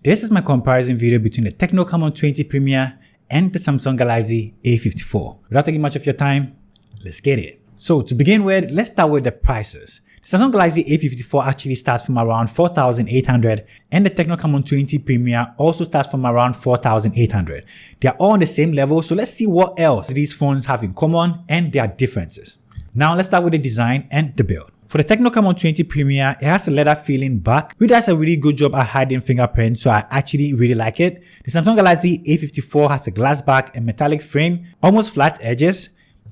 This is my comparison video between the Tecno Camon 20 Premier and the Samsung Galaxy A54. Without taking much of your time, let's get it. So to begin with, let's start with the prices. The Samsung Galaxy A54 actually starts from around 4,800 and the Tecno Camon 20 Premier also starts from around 4,800. They are all on the same level, so let's see what else these phones have in common and their differences. Now let's start with the design and the build. For the Tecno Camon 20 Premier, it has a leather feeling back, which does a really good job at hiding fingerprints, so I actually really like it. The Samsung Galaxy A54 has a glass back and metallic frame, almost flat edges.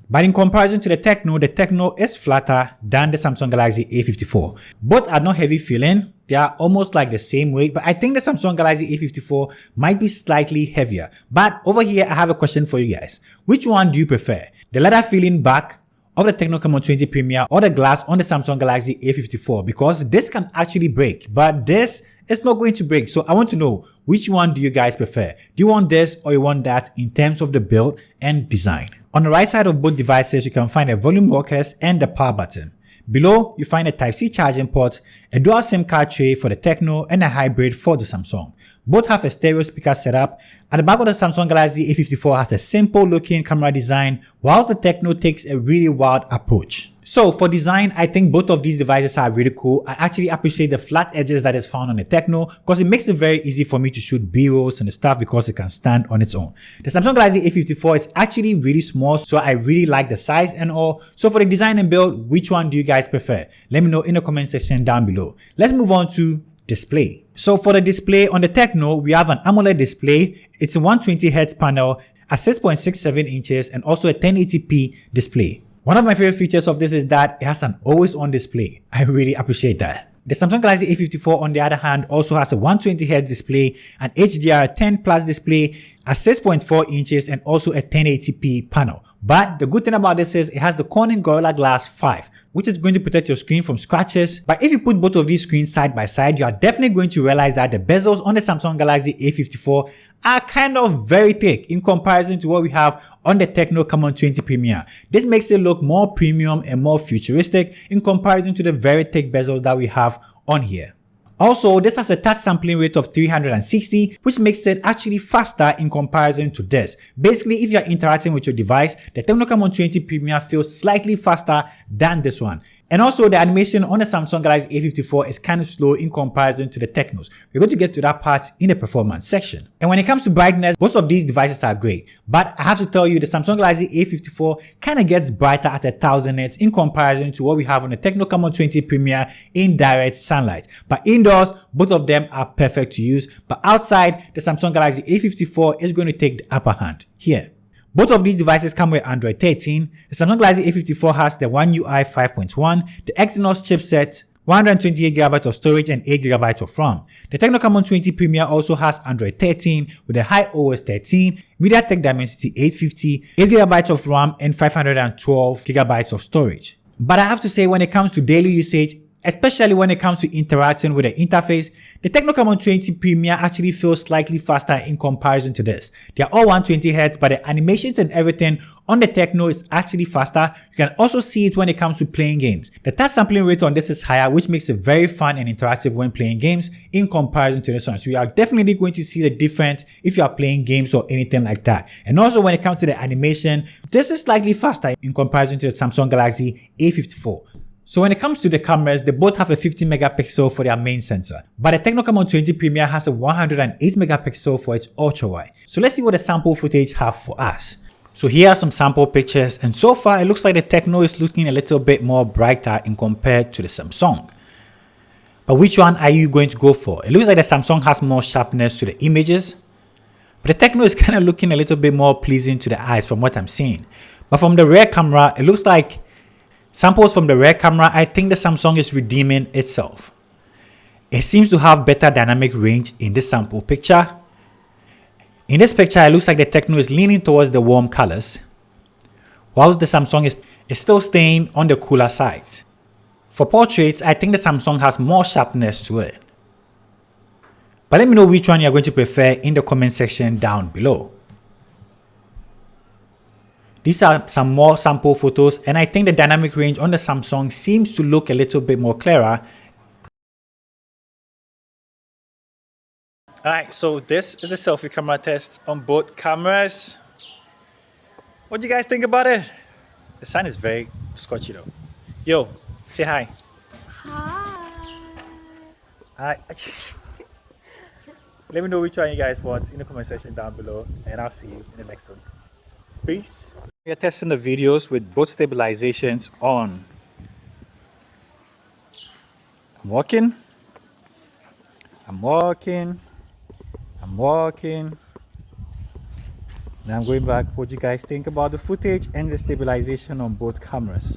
But in comparison to the Tecno is flatter than the Samsung Galaxy A54. Both are not heavy feeling, they are almost like the same weight, but I think the Samsung Galaxy A54 might be slightly heavier. But over here, I have a question for you guys. Which one do you prefer? The leather feeling back of the Tecno Camon 20 Premier or the glass on the Samsung Galaxy A54? Because this can actually break, but this is not going to break. So I want to know, which one do you guys prefer? Do you want this or you want that in terms of the build and design? On the right side of both devices, you can find a volume rockers and the power button. Below, you find a Type-C charging port, a dual SIM card tray for the Tecno and a hybrid for the Samsung. Both have a stereo speaker setup. At the back of the Samsung Galaxy A54 has a simple looking camera design, while the Tecno takes a really wild approach. So for design, I think both of these devices are really cool. I actually appreciate the flat edges that is found on the Tecno because it makes it very easy for me to shoot B-rolls and stuff because it can stand on its own. The Samsung Galaxy A54 is actually really small, so I really like the size and all. So for the design and build, which one do you guys prefer? Let me know in the comment section down below. Let's move on to display. So for the display on the Tecno, we have an AMOLED display. It's a 120Hz panel at 6.67 inches and also a 1080p display. One of my favorite features of this is that it has an always-on display. I really appreciate that. The Samsung Galaxy A54 on the other hand also has a 120Hz display, an HDR10 Plus display at 6.4 inches and also a 1080p panel. But the good thing about this is it has the Corning Gorilla Glass 5, which is going to protect your screen from scratches. But if you put both of these screens side by side, you are definitely going to realize that the bezels on the Samsung Galaxy A54 are kind of very thick in comparison to what we have on the Tecno Camon 20 Premier. This makes it look more premium and more futuristic in comparison to the very thick bezels that we have on here. Also, this has a touch sampling rate of 360, which makes it actually faster in comparison to this. Basically, if you're interacting with your device, the Tecno Camon 20 Premier feels slightly faster than this one. And also, the animation on the Samsung Galaxy A54 is kind of slow in comparison to the Tecnos. We're going to get to that part in the performance section. And when it comes to brightness, both of these devices are great. But I have to tell you, the Samsung Galaxy A54 kind of gets brighter at 1000 nits in comparison to what we have on the Tecno Camon 20 Premier in direct sunlight. But indoors, both of them are perfect to use. But outside, the Samsung Galaxy A54 is going to take the upper hand here. Both of these devices come with Android 13. The Samsung Galaxy A54 has the One UI 5.1, the Exynos chipset, 128GB of storage and 8GB of RAM. The Tecno Camon 20 Premier also has Android 13 with a HiOS 13, MediaTek Dimensity 850, 8GB of RAM and 512GB of storage. But I have to say, when it comes to daily usage, especially when it comes to interacting with the interface, the Tecno Camon 20 Premier actually feels slightly faster in comparison to this. They are all 120Hz, but the animations and everything on the Tecno is actually faster. You can also see it when it comes to playing games. The touch sampling rate on this is higher, which makes it very fun and interactive when playing games in comparison to this one. So you are definitely going to see the difference if you are playing games or anything like that. And also when it comes to the animation, this is slightly faster in comparison to the Samsung Galaxy A54. So when it comes to the cameras, they both have a 50 megapixel for their main sensor, but the Tecno Camon 20 Premier has a 108 megapixel for its ultra wide. So let's see what the sample footage have for us. So here are some sample pictures, and so far it looks like the Tecno is looking a little bit more brighter in compared to the Samsung. But which one are you going to go for? It looks like the Samsung has more sharpness to the images, but the Tecno is kind of looking a little bit more pleasing to the eyes from what I'm seeing. But from the rear camera, it looks like samples from the rear camera, I think the Samsung is redeeming itself. It seems to have better dynamic range in this sample picture. In this picture, it looks like the Tecno is leaning towards the warm colors, whilst the Samsung is still staying on the cooler side. For portraits, I think the Samsung has more sharpness to it. But let me know which one you're going to prefer in the comment section down below. These are some more sample photos, and I think the dynamic range on the Samsung seems to look a little bit more clearer. Alright, so this is the selfie camera test on both cameras. What do you guys think about it? The sun is very scorchy though. Yo, say hi. Hi. Let me know which one you guys want in the comment section down below, and I'll see you in the next one. Peace. We are testing the videos with both stabilizations on. I'm walking. Now I'm going back. What do you guys think about the footage and the stabilization on both cameras?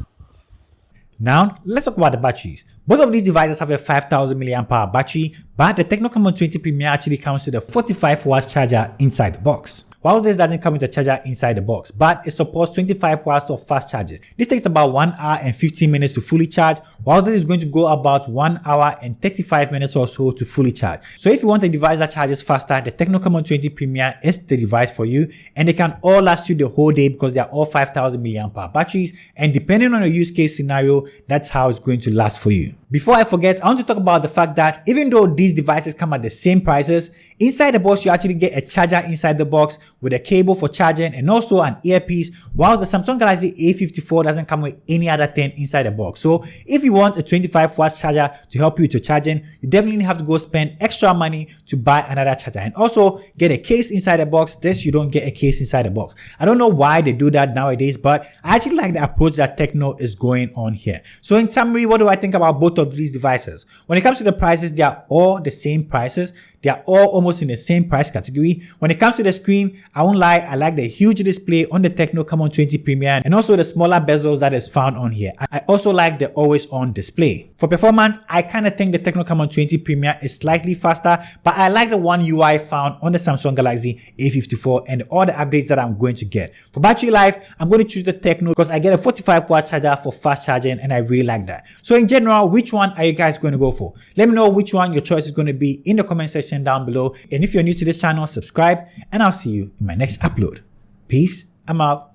Now, let's talk about the batteries. Both of these devices have a 5000 mAh battery, but the Tecno Camon 20 Premier actually comes with a 45 watts charger inside the box. While this doesn't come with a charger inside the box, but it supports 25 watts of fast charging. This takes about 1 hour and 15 minutes to fully charge, while this is going to go about 1 hour and 35 minutes or so to fully charge. So if you want a device that charges faster, the Tecno Camon 20 Premier is the device for you, and they can all last you the whole day because they are all 5000 mAh batteries, and depending on your use case scenario, that's how it's going to last for you. Before I forget, I want to talk about the fact that even though these devices come at the same prices, inside the box you actually get a charger inside the box with a cable for charging and also an earpiece, while the Samsung Galaxy A54 doesn't come with any other thing inside the box. So if you want a 25 watt charger to help you with your charging, you definitely have to go spend extra money to buy another charger, and also get a case inside the box. This you don't get a case inside the box. I don't know why they do that nowadays, but I actually like the approach that Tecno is going on here. So in summary, what do I think about both of these devices? When it comes to the prices, they are all the same prices. They are all almost in the same price category. When it comes to the screen, I won't lie, I like the huge display on the Tecno Camon 20 Premier and also the smaller bezels that is found on here. I also like the always on display. For performance, I kind of think the Tecno Camon 20 Premier is slightly faster, but I like the One UI found on the Samsung Galaxy A54 and all the updates that I'm going to get. For battery life, I'm going to choose the Tecno because I get a 45 watt charger for fast charging and I really like that. So in general, which one are you guys going to go for? Let me know which one your choice is going to be in the comment section down below. And if you're new to this channel, subscribe, and I'll see you in my next upload. Peace. I'm out.